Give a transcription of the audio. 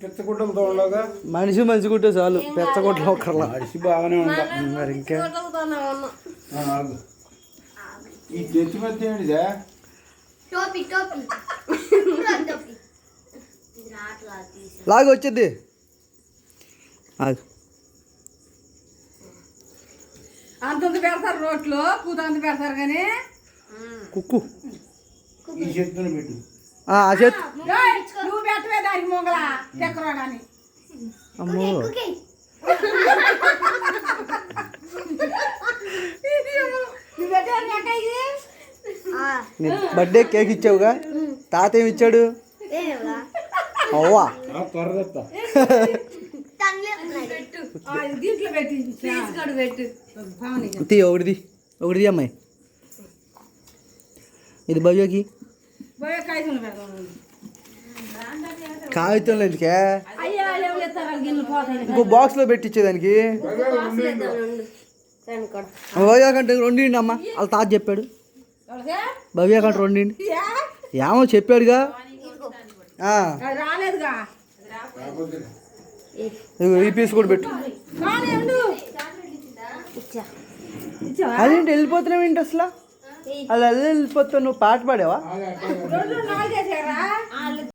పెచ్చగుడ్డలతో ఉండగా మనిషి మంచి గుట్టే చాలు పెచ్చగుడ్డలు ఒకర్లా మనిషి బాగానే ఉందా మరి ఇంకా ఈ తెచ్చి మధ్య ఏంటిదా లాగా వచ్చేది అంత పెడతారు రోడ్లు కూత అంత పెడతారు కానీ కుక్కు ఈ చేతిని పెట్టు ఆ చేతి నువ్వు పెట్టవే దానికి మొగల తెక్కరాడని అమ్మో బర్త్డే కేక్ ఇచ్చావుగా తాత ఏమి ఇచ్చాడు అవ్వా దీంట్లో పెట్టి తీ ఒకటిది ఒకటిది అమ్మాయి ఇది భవ్యకి కాగితంలో ఎందుకే ఇంకో బాక్స్లో పెట్టించేదానికి భవ్య కంటే రెండిండి అమ్మ వాళ్ళ తాత చెప్పాడు భవ్య కంటే రెండిండి ఏమో చెప్పాడుగా రాలేదుగా ఈ పీస్ కూడా పెట్టు అదేంటి వెళ్ళిపోతున్నావు ఏంటి అసలు అలా వెళ్ళిపోతావు నువ్వు పాట పాడావా